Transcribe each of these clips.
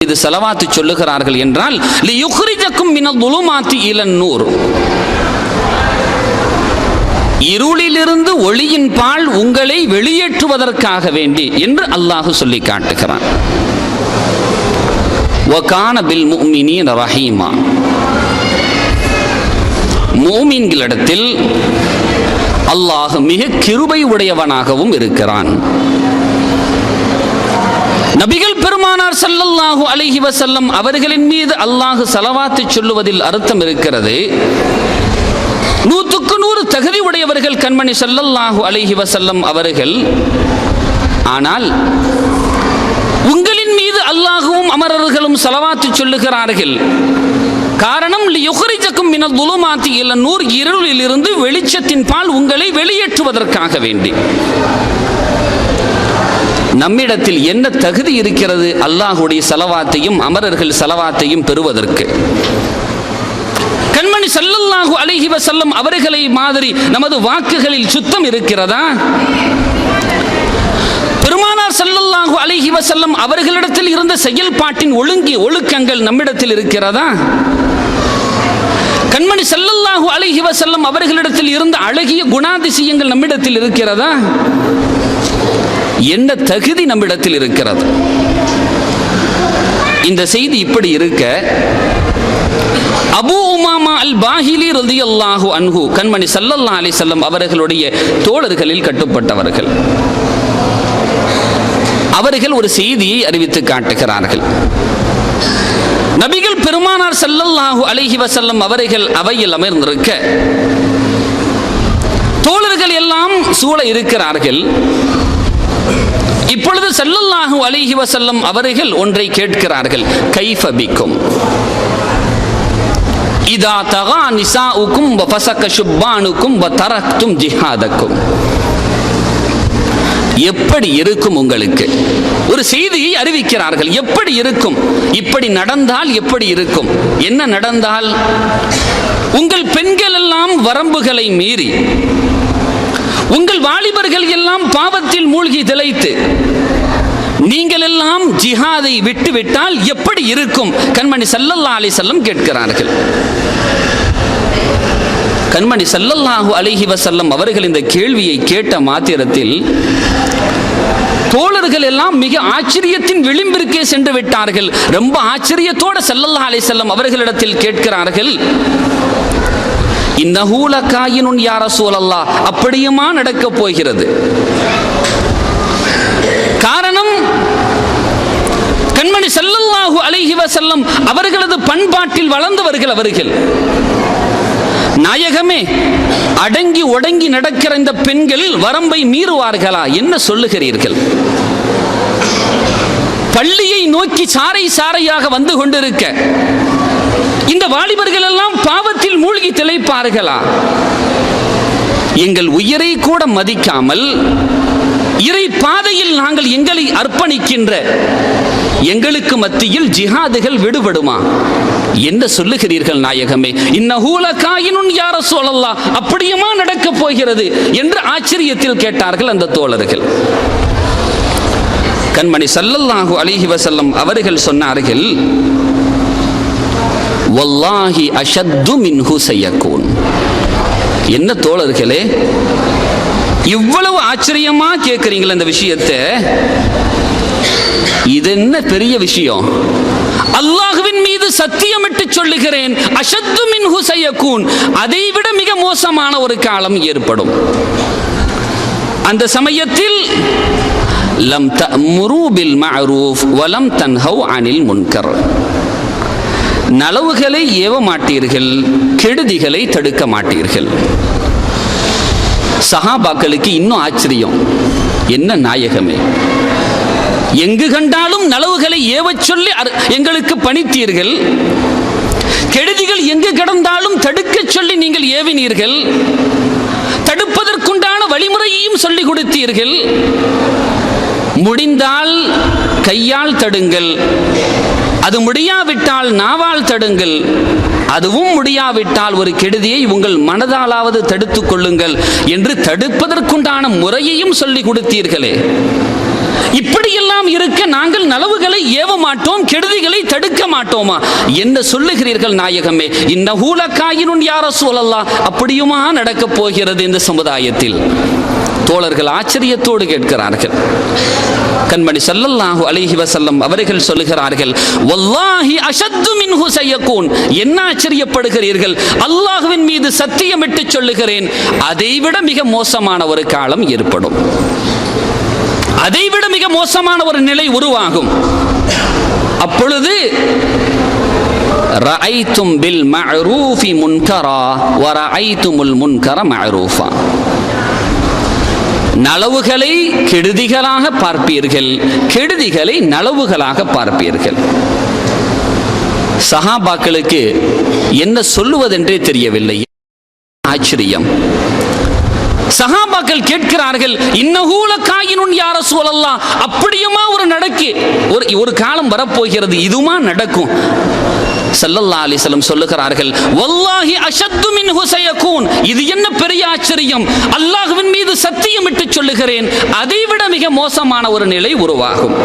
இது ஸலவாத்து சொல்லுகிறார்கள் என்றால் லியுக்ரிஜக்கும் மினல் ظுலுமாத்தி இலன் நூர், இருளிலிருந்து ஒளியின் பால் உங்களை வெளியேற்றுவதற்காக வேண்டி என்று அல்லாஹ் சொல்லி காட்டுகிறான். வகான பில் முஃமினீன ரஹீமா, மூமின்களிடத்தில் அல்லாஹ் மிக கிருபை உடையவனாகவும் இருக்கிறான். நபிகள் பெருமானார் ஸல்லல்லாஹு அலைஹி வஸல்லம் அவர்களின் மீது அல்லாஹ் ஸலவாத்து சொல்லுவதில் அர்த்தம் இருக்கிறது. 100க்கு 100 தகுதி உடையவர்கள் கண்மணி ஸல்லல்லாஹு அலைஹி வஸல்லம் அவர்கள். ஆனால் உங்களின் மீது அல்லாஹ்வும் அமரர்களும் ஸலவாத்து சொல்லுகிறார்கள். காரணம் லியுக்ரிஜக்கும் மினல் ظுலுமாத்தி இலன் நூர், இருளிலிருந்து வெளிச்சத்தின் பால் உங்களை வெளியேற்றுவதற்காக வேண்டி. நம்மிடத்தில் என்ன தகுதி இருக்கிறது அல்லாஹ்வுடைய ஸலவாத்தையும் அமரர்கள் ஸலவாத்தையும் பெறுவதற்கு? கண்மணி ஸல்லல்லாஹு அலைஹி வஸல்லம் அவர்களை மாதிரி நமது வாக்குகளில் சுத்தம் இருக்கிறதா? பெருமானார் ஸல்லல்லாஹு அலைஹி வஸல்லம் அவர்களிடத்தில் இருந்த செயல்பாட்டின் ஒழுக்கங்கள் நம்மிடத்தில் இருக்கிறதா? கண்மணி ஸல்லல்லாஹு அலைஹி வஸல்லம் அவர்களிடத்தில் இருந்த அழகிய குணாதிசயங்கள் நம்மிடத்தில் இருக்கிறதா? என்ன தகுதி நம்மிடத்தில் இருக்கிறது? இந்த செய்தி இப்படி இருக்க, அபூ உமாமா அல் பாஹிலி ரலியல்லாஹு அன்ஹு கண்மணி ஸல்லல்லாஹு அலைஹி வஸல்லம் அவர்களுடைய தோழர்களில் கட்டுப்பட்டவர்கள். அவர்கள் ஒரு செய்தியை அறிவித்து காட்டுகிறார்கள். நபிகள் பெருமானார் ஸல்லல்லாஹு அலைஹி வஸல்லம் அவர்கள் அவையில் அமர்ந்திருக்க, தோழர்கள் எல்லாம் சூழ இருக்கிறார்கள். இப்பொழுது ஸல்லல்லாஹு அலைஹி வஸல்லம் அவர்கள் ஒன்றை கேட்கிறார்கள். கைஃப பிக்கும் இதா தகா நிசாஉக்கும் வ ஃபஸக ஷுப்பானுக்கும் வ தரக்தும் ஜிஹாதக்கும், எப்படி இருக்கும் உங்களுக்கு? ஒரு செய்தியை அறிவிக்கிறார்கள். எப்படி இருக்கும்? இப்படி நடந்தால் எப்படி இருக்கும்? என்ன நடந்தால்? உங்கள் பெண்கள் எல்லாம் வரம்புகளை மீறி, உங்கள் வாலிபர்கள் எல்லாம் பாவத்தில் மூழ்கி திளைத்து, நீங்கள் எல்லாம் ஜிஹாதை விட்டுவிட்டால் எப்படி இருக்கும்? கண்மணி ஸல்லல்லாஹு அலைஹி வஸல்லம் கேட்கிறார்கள். கண்மணி ஸல்லல்லாஹு அலைஹி வஸல்லம் அவர்கள் இந்த கேள்வியை கேட்ட மாத்திரத்தில் தோழர்கள் எல்லாம் மிக ஆச்சரியத்தின் விளிம்பிற்கே சென்று விட்டார்கள். ரொம்ப ஆச்சரியத்தோடு ஸல்லல்லாஹு அலைஹி வஸல்லம் அவர்களிடத்தில் கேட்கிறார்கள், இன்னஹு லகாயினுன் யா ரசூலல்லாஹ், அப்படியுமா நடக்க போகிறது? காரணம், கண்மணி ஸல்லல்லாஹு அலைஹி வஸல்லம் அவர்களது பண்பாட்டில் வளர்ந்தவர்கள் அவர்கள். நாயகமே, அடங்கி ஒடங்கி நடக்கிற இந்த பெண்கள் வரம்பை மீறுவார்களா? என்ன சொல்லுகிறீர்கள்? பள்ளியை நோக்கி சாறை சாறையாக வந்து கொண்டிருக்க இந்த வாலிபர்கள் எல்லாம் பாவத்தில் மூழ்கி திளைப்பார்களா? எங்கள் உயிரை கூட மதிக்காமல் இறை பாதையில் நாங்கள் எங்களை அர்ப்பணிக்கின்ற எங்களுக்கு மத்தியில் ஜிஹாதுகள் விடுபடுமா? என்ன சொல்லுகிறீர்கள் நாயகமே? இன்னஹு லகாயினுன் யா ரசூலல்லாஹ், அப்படியுமா நடக்க போகிறது என்று ஆச்சரியத்தில் கேட்டார்கள் அந்த தோழர்கள். கண்மணி ஸல்லல்லாஹு அலைஹி வஸல்லம் அவர்கள் சொன்னார்கள், வல்லாஹி அஷத்து மின்ஹு சயகூன். என்ன தோழர்களே, இவ்வளவு ஆச்சரியமா கேட்கிறீங்களா இந்த விஷயத்தை? இது என்ன பெரிய விஷயம்? அல்லாஹ்வின் மீது சத்தியமிட்டு சொல்லுகிறேன், அஷத்து மின்ஹு சயகூன், அதைவிட மிக மோசமான ஒரு காலம் ஏற்படும். அந்த சமயத்தில் லம் தஅமுரு பில் மஅரூஃப் வ லம் தன்ஹவ் அனில் முன்கர், நலவுகளை ஏவ மாட்டீர்கள், கெடுதிகளை தடுக்க மாட்டீர்கள். சஹாபாக்களுக்கு இன்னும் ஆச்சரியம், என்ன நாயகமே, எங்கு கண்டாலும் நலவுகளை ஏவச் சொல்லி எங்களுக்கு பணித்தீர்கள், கெடுதிகள் எங்கு கடந்தாலும் தடுக்க சொல்லி நீங்கள் ஏவினீர்கள், தடுப்பதற்குண்டான வழிமுறையையும் சொல்லிக் கொடுத்தீர்கள். முடிந்தால் கையால் தடுங்கள், அது முடியாவிட்டால் நாவால் தடுங்கள், அதுவும் முடியாவிட்டால் ஒரு கெடுதியை உங்கள் மனதாலாவது தடுத்துக் கொள்ளுங்கள் என்று தடுப்பதற்குண்டான முறையையும் சொல்லிக் கொடுத்தீர்களே. இப்படியெல்லாம் இருக்க நாங்கள் நலவுகளை ஏவ மாட்டோம், கெடுதிகளை தடுக்க மாட்டோமா என்று சொல்லுகிறீர்கள் நாயகமே. இன்னஹு லகாயினுன் யா ரசூலல்லாஹ், அப்படியுமா நடக்க போகிறது இந்த சமுதாயத்தில்? தோழர்கள் ஆச்சரியத்தோடு கேட்கிறார்கள். கண்மணி ஸல்லல்லாஹு அலைஹி வஸல்லம் அவர்கள் சொல்லுகிறார்கள், வல்லாஹி அஷத்து மின்ஹு சயகூன். என்ன ஆச்சரியப்படுகிறீர்கள்? அல்லாஹ்வின் மீது சத்தியமிட்டு சொல்லுகிறேன், அதைவிட மிக மோசமான ஒரு காலம் ஏற்படும், அதைவிட மிக மோசமான ஒரு நிலை உருவாகும். அப்பொழுது ரஅய்தும் பில் மஅரூஃபி முன்கரா வ ரஅய்துமுல் முன்கர மஅரூஃபா. நலவுகளை கெடுதிகளாக பார்ப்பீர்கள், கெடுதிகளை நலவுகளாக பார்ப்பீர்கள். சஹாபாக்களுக்கு என்ன சொல்லுவதென்றே தெரியவில்லை. ஆச்சரியம். சஹாபாக்கள் கேட்கிறார்கள், இன்னஹு லகாயினுன் யா ரசூலல்லாஹ், அப்படியுமா ஒரு காலம் வரப்போகிறது, இதுமா நடக்கும்? ஸல்லல்லாஹு அலைஹி வஸல்லம் சொல்லுகிறார்கள், வல்லாஹி அஷத்து மின்ஹு சயகூன். இது என்ன பெரிய ஆச்சரியம், அல்லாஹ்வின் மீது சத்தியமிட்டு சொல்லுகிறேன், அதைவிட மிக மோசமான ஒரு நிலை உருவாகும்.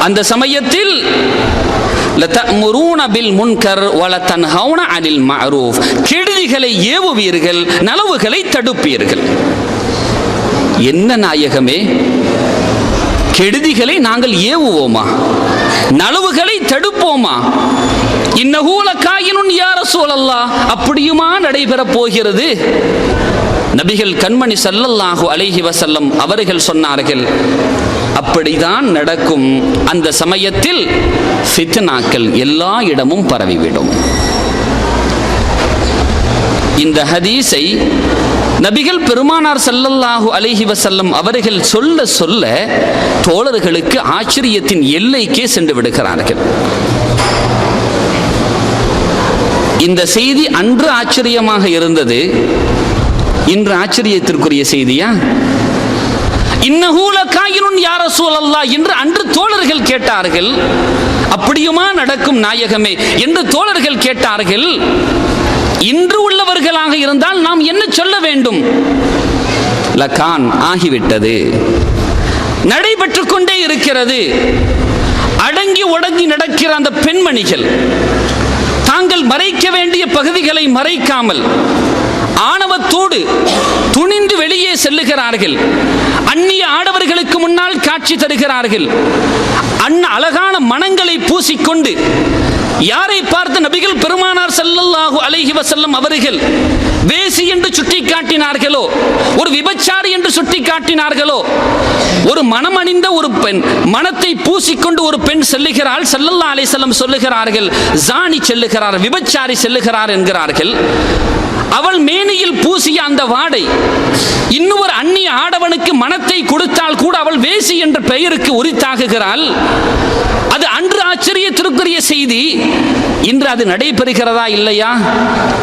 அந்த சமயத்தில் லதஅமுரூன பில் முன்கர் வ லதன்ஹவுன அனில் மஅரூஃப். கெடுதிகளை ஏவுவீர்கள், நலவுகளை தடுப்பீர்கள். என்ன நாயகமே, கெடுதிகளை நாங்கள் ஏவுவோமா, நலவுகளை தடுப்போமா? இன்னஹு லகாயினுன் யா ரசூலல்லாஹ், அப்படியுமா நடைபெறப் போகிறது? நபிகள் கண்மணி ஸல்லல்லாஹு அலைஹி வஸல்லம் அவர்கள் சொன்னார்கள், அப்படிதான் நடக்கும். அந்த சமயத்தில் ஃபித்னாக்கள் எல்லா இடமும் பரவிவிடும். இந்த ஹதீஸை நபிகள் பெருமானார் ஸல்லல்லாஹு அலைஹி வஸல்லம் அவர்கள் சொல்ல சொல்ல தோழர்களுக்கு ஆச்சரியத்தின் எல்லைக்கே சென்று விடுகிறார்கள். இந்த செய்தி அன்று ஆச்சரியமாக இருந்தது, இன்று ஆச்சரியத்திற்குரிய செய்தியா? இன்னஹு லகாயினுன் யா ரசூலல்லாஹ் என்று அன்று தோழர்கள் கேட்டார்கள், அப்படியுமா நடக்கும் நாயகமே என்று தோழர்கள் கேட்டார்கள். இன்று உள்ளவர்களாக இருந்தால் நாம் என்ன சொல்ல வேண்டும்? லகான் ஆகிவிட்டது, நடைபெற்றுக் கொண்டே இருக்கிறது. அடங்கி ஒடங்கி நடக்கிற அந்த பெண்மணிகள் தாங்கள் மறைக்க வேண்டிய பகுதிகளை மறைக்காமல் ஆணவத்தோடு துணிந்து வெளியே செல்லுகிறார்கள். அந்நிய ஆடவர்களுக்கு முன்னால் காட்சி தருகிறார்கள். அழகான மனங்களை பூசிக்கொண்டு யாரை பார்த்து நபிகள் பெருமானார் ஸல்லல்லாஹு அலைஹி வஸல்லம் அவர்கள் வேசி என்று சுட்டி காட்டினார்களோ, ஒரு விபச்சாரி என்று சுட்டி காட்டினார்களோ, ஒரு மனம் அணிந்த ஒரு பெண், மனத்தை பூசிக்கொண்டு ஒரு பெண் செல்லுகிறாள். ஸல்லல்லாஹு அலைஹி வஸல்லம் சொல்லுகிறார்கள், ஜானி செல்லுகிறார், விபச்சாரி செல்லுகிறார் என்கிறார்கள். அவள் மேனியில் பூசிய அந்த வாடை இன்னொரு அந்நிய ஆடவனுக்கு மனத்தை கொடுத்தால் கூட அவள் வேசி என்ற பெயருக்கு உரித்தாகுகிறாள். அது அன்று ஆச்சரியத்திற்குரிய செய்தி. இன்று அது நடைபெறுகிறதா இல்லையா?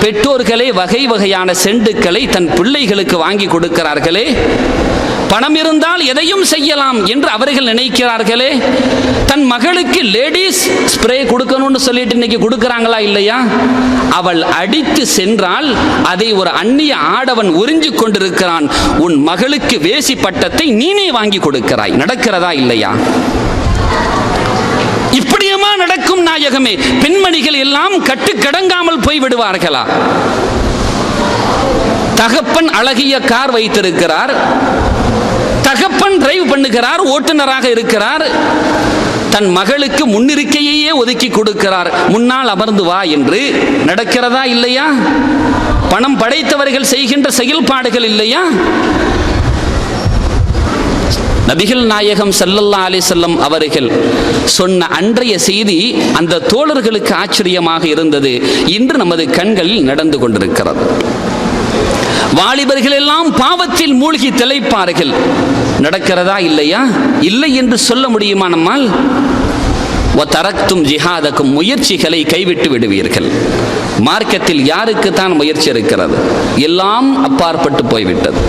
பெற்றோர்களே வகை வகையான செண்டுக்களை தன் பிள்ளைகளுக்கு வாங்கி கொடுக்கிறார்களே, பணம் இருந்தால் எதையும் செய்யலாம் என்று அவர்கள் நினைக்கிறார்களே. தன் மகளுக்கு லேடிஸ் ஸ்ப்ரே கொடுக்கணும்னு சொல்லிட்டு இன்னைக்கு கொடுக்கறாங்களா இல்லையா? அவள் அடித்து சென்றால் அதை ஒரு அந்நிய ஆடவன் உறிஞ்சு கொண்டிருக்கிறான். உன் மகளுக்கு வேசி பட்டத்தை நீனே வாங்கி கொடுக்கிறாய். நடக்கிறதா இல்லையா? இப்படியுமா நடக்கும் நாயகமே? பெண்மணிகள் எல்லாம் கட்டுக்கடங்காமல் போய் விடுவார்களா? தகப்பன் அழகிய கார் வைத்திருக்கிறார், தகப்பன் டிரைவ் பண்ணுகிறார், ஓட்டுநராக இருக்கிறார். தன் மகளுக்கு முன்னிருக்கையே ஒதுக்கி கொடுக்கிறார், முன்னால் அமர்ந்து வா என்று. நடக்கிறதா இல்லையா? பணம் படைத்தவர்கள் செய்கின்ற செயல்பாடுகள் இல்லையா? நபிகள் நாயகம் ஸல்லல்லாஹு அலைஹி வஸல்லம் அவர்கள் சொன்ன அன்றைய செய்தி அந்த தோழர்களுக்கு ஆச்சரியமாக இருந்தது. இன்று நமது கண்களில் நடந்து கொண்டிருக்கிறது. வாலிபர்கள் எல்லாம் பாவத்தில் மூழ்கி திளைப்பார்கள். நடக்கிறதா இல்லையா? இல்லை என்று சொல்ல முடியுமா நம்மால்? தரக்தும் ஜிஹாதக்கும், முயற்சிகளை கைவிட்டு விடுவீர்கள். மார்க்கத்தில் யாருக்கு தான் முயற்சி இருக்கிறது? எல்லாம் அப்பாற்பட்டு போய்விட்டது.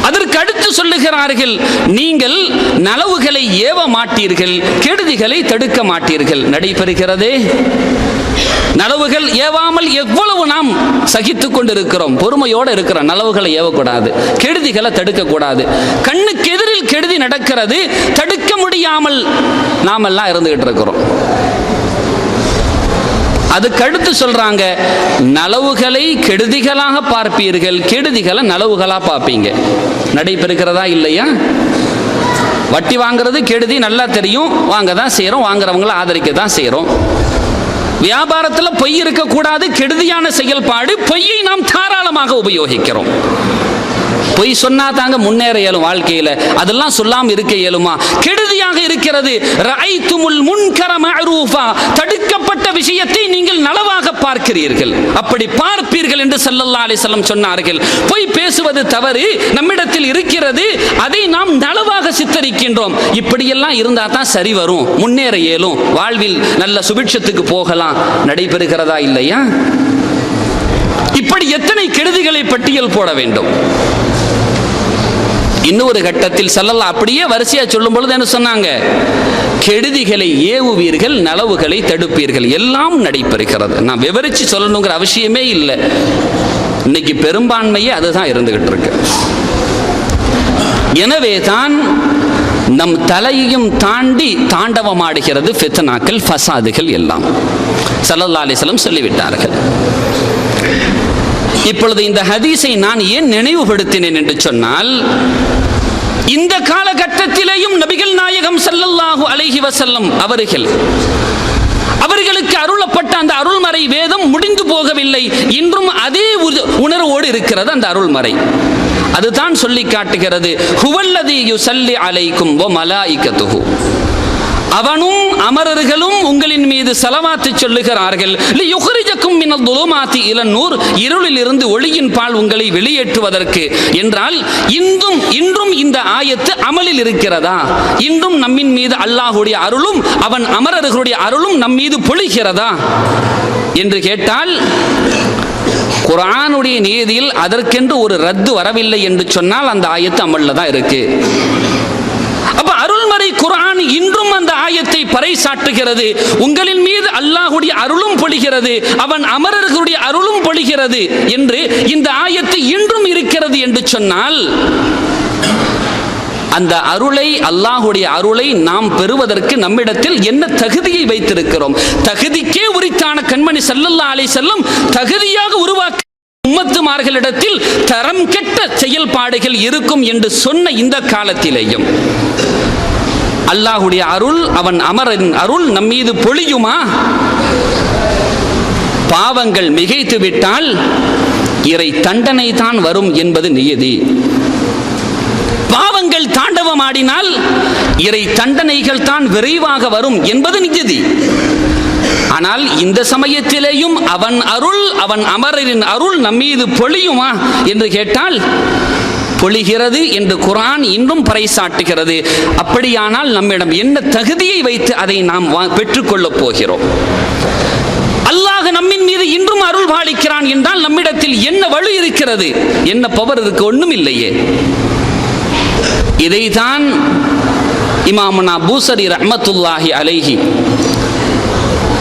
அதற்கு அடுத்து சொல்லுகிறார்கள், நீங்கள் நலவுகளை ஏவ மாட்டீர்கள், கெடுதிகளை தடுக்க மாட்டீர்கள். நடைபெறுகிறதே. நலவுகள் ஏவாமல் எவ்வளவு நாம் சகித்துக் கொண்டிருக்கிறோம், பொறுமையோடு இருக்கிறோம். நலவுகளை ஏவக்கூடாது, கெடுதிகளை தடுக்க கூடாது. கண்ணுக்கு எதிரில் கெடுதி நடக்கிறது, தடுக்க முடியாமல் நாம் எல்லாம் இருந்துகிட்டு இருக்கிறோம். அதுக்கு அடுத்து சொல்றாங்க, நலவுகளை கெடுதிகளாக பார்ப்பீர்கள், கெடுதிகளை நலவுகளா பார்ப்பீங்க. நடைபெறுகிறதா இல்லையா? வட்டி வாங்குறது கெடுதி நல்லா தெரியும், வாங்க தான் செய்யறோம், வாங்குறவங்களை ஆதரிக்க தான் செய்யறோம். வியாபாரத்தில் பொய் இருக்கக்கூடாது, கெடுதியான செயல்பாடு. பொய்யை நாம் தாராளமாக உபயோகிக்கிறோம். பொய் சொன்னா தாங்க முன்னேற இயலும் வாழ்க்கையில, அதெல்லாம் சொல்லாம இருக்க இயலுமா? கெடுதியாக இருக்கிறது. ரஐத்துமுல் முன்கர மஅரூஃபா, தடுக்கப்பட்ட விஷயத்தை நீங்கள் நலவாக பார்க்கிறீர்கள், அப்படி பார்ப்பீர்கள் என்று ஸல்லல்லாஹு அலைஹி வஸல்லம் சொன்னார்கள். பொய் பேசுவது தவறு நம்மிடத்தில் இருக்கிறது, அதை நாம் நலவாக சித்தரிக்கின்றோம். இப்படியெல்லாம் இருந்தா தான் சரி வரும், முன்னேற இயலும், வாழ்வில் நல்ல சுபிட்சத்துக்கு போகலாம். நடைபெறுகிறதா இல்லையா? இப்படி எத்தனை கெடுதிகளை பட்டியல் போட வேண்டும். இன்னொரு கட்டத்தில் ஸல்லல்லாஹு அப்படியே வரிசையா சொல்லும் பொழுது என்ன சொன்னாங்க? கெடுதிகளை ஏவுவீர்கள், நலவுகளை தடுப்பீர்கள். எல்லாம் நடைபெறுகிறது. நான் விவரிச்சு சொல்லணுங்கிற அவசியமே இல்லை. இன்னைக்கு பெரும்பான்மையே அதுதான் இருந்துகிட்டு இருக்கு. எனவே தான் நம் தலையையும் தாண்டி தாண்டவமாடுகிறது ஃபித்னாக்கள், ஃபசாதுகள் எல்லாம். ஸல்லல்லாஹு அலைஹி வஸல்லம் சொல்லிவிட்டார்கள். இப்பொழுது இந்த ஹதீஸை நான் ஏன் நினைவுபடுத்தினேன் என்று சொன்னால், இந்த காலகட்டத்திலேயும் நபிகள் நாயகம் ஸல்லல்லாஹு அலைஹி வஸல்லம் அவர்களுக்கு அருளப்பட்ட அந்த அருள்மறை வேதம் முடிந்து போகவில்லை. இன்றும் அதே உணர்வோடு இருக்கிறது அந்த அருள்மறை. அதுதான் சொல்லி காட்டுகிறது, ஹுவல்லதி யுஸல்லி அலைக்கும் வ மலாயிகத்துஹு, அவனும் அமரர்களும் உங்களின் மீது ஸலவாத்து சொல்லுகிறார்கள். லியுக்ரிஜக்கும் மினல் துலுமாத்தி இலன் நூர், இருளில் இருந்து ஒளியின் பால் உங்களை வெளியேற்றுவதற்கு. என்றால் இன்றும் இந்த ஆயத்து அமலில் இருக்கிறதா? இன்றும் நம்மின் மீது அல்லாஹ்வுடைய அருளும் அவன் அமரர்களுடைய அருளும் நம் மீது பொழிகிறதா என்று கேட்டால், குர்ஆனுடைய நீதியில் அதற்கென்று ஒரு ரத்து வரவில்லை என்று சொன்னால் அந்த ஆயத்து அமல்ல தான் இருக்கு. அப்ப அருள்மறை குர்ஆன் இன்றும் அந்த ஆயத்தை பறைசாற்றுகிறது. உங்களின் மீது அல்லாஹ்வுடைய அருளும் பொழிகிறது, அவன் அமரர்களுடைய அருளும் பொழிகிறது என்று இந்த ஆயத்து இன்றும் இருக்கிறது என்று சொன்னால், அந்த அருளை, அல்லாஹ்வுடைய அருளை நாம் பெறுவதற்கு நம்மிடத்தில் என்ன தகுதியை வைத்திருக்கிறோம்? தகுதிக்கே உரித்தான கண்மணி ஸல்லல்லாஹு அலைஹி வஸல்லம் தகுதியாக உருவாக்க உம்மத்துமார்களிடத்தில் தரம் கெட்ட செயல்பாடுகள் இருக்கும் என்று சொன்ன இந்த காலத்திலேயும் அல்லாஹ்வுடைய அருள், அவன் அமரின் அருள் நம் மீது பொழியுமா? பாவங்கள் மிகைத்து விட்டால் இறை தண்டனை தான் வரும் என்பது நியதி. பாவங்கள் தாண்டவமாடினால் இறை தண்டனைகள் தான் விரைவாக வரும் என்பது நியதி. ஆனால் இந்த சமயத்திலேயும் அவன் அருள், அவன் அமரரின் அருள் நம்மீது பொழியுமா என்று கேட்டால் பொழிகிறது என்று குர்ஆன் இன்றும் பறைசாட்டுகிறது. அப்படியானால் நம்மிடம் என்ன தகுதியை வைத்து அதை நாம் பெற்றுக்கொள்ளப் போகிறோம்? அல்லாஹ் நம்மின் மீது இன்றும் அருள் பாலிக்கிறான் என்றால் நம்மிடத்தில் என்ன வலு இருக்கிறது, என்ன பவர் இருக்கு? ஒண்ணும் இல்லையே. இதைதான் இமாமுனா பூசரி ரஹ்மத்துல்லாஹி அலைஹி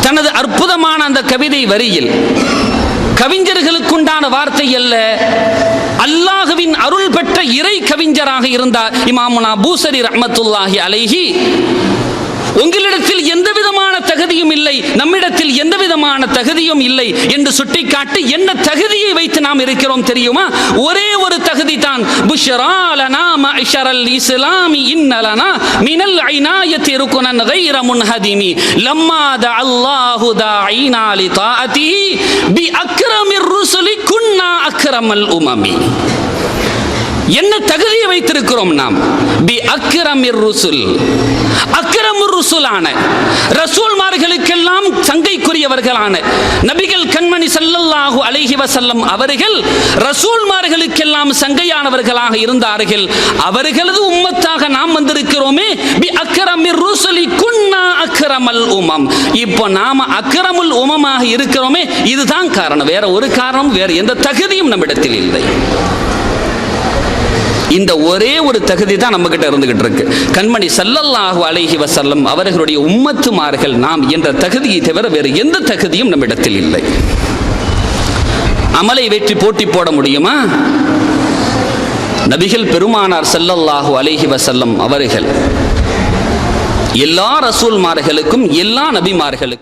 தனது அற்புதமான அந்த கவிதை வரியில், கவிஞர்களுக்குண்டான வார்த்தை அல்ல, அல்லாஹ்வின் அருள் பெற்ற இறை கவிஞராக இருந்தார் இமாமுனா பூசரி ரஹ்மத்துல்லாஹி அலைஹி, உங்களிடத்தில் எந்த விதமான தகுதியும் இல்லை, நம்மிடத்தில் எந்த விதமான தகுதியும் இல்லை என்று சுட்டிக்காட்டி என்ன தகுதியை வைத்து நாம் இருக்கிறோம் தெரியுமா? ஒரே ஒரு தகுதி தான். புஷ்ரா லனா மஅஷரல் இஸ்லாமி இன்னலனா மினல் ஐனாயத்தி ருக்னன் கைர முன்ஹதிமி லம்மா தஅல்லாஹு தாஈனா லிதாஅதி பி அக்ரமிர் ருசுலி குன்னா அக்ரமல் உமமி. என்ன தகுதியை வைத்திருக்கிறோம் நாம்? பி அக்ரமிர் ருசுல், அக்ரமுர் ருசுலான ரசூல்மார்களுக்கெல்லாம் சங்கைக்குரியவர்களான நபிகள் கண்மணி ஸல்லல்லாஹு அலைஹி வஸல்லம் அவர்கள் ரசூல்மார்களுக்கெல்லாம் சங்கையானவர்களாக இருந்தார்கள். அவர்களது உம்மத்தாக நாம் வந்திருக்கிறோமே. பி அக்ரமிர் ருசுலி குன்னா அக்ரமல் உமம். இப்போ நாம அக்ரமுல் உமமாக இருக்கிறோமே, இதுதான் காரணம். வேற ஒரு காரணம், வேற எந்த தகுதியும் நம்மிடத்தில் இல்லை. இந்த ஒரே ஒரு தகுதி தான் நம்ம கிட்ட இருந்துகிட்டு இருக்கு. கண்மணி ஸல்லல்லாஹு அலைஹி வஸல்லம் அவர்களுடைய உம்மத்துமார்கள் நாம் என்ற தகுதியை தவிர வேறு எந்த தகுதியும் நம்மிடத்தில் இல்லை. அமலை வெற்றி போட்டி போட முடியுமா? நபிகள் பெருமானார் ஸல்லல்லாஹு அலைஹி வஸல்லம் அவர்கள் எல்லா ரசூல்மார்களுக்கும் எல்லா நபிமார்களுக்கும்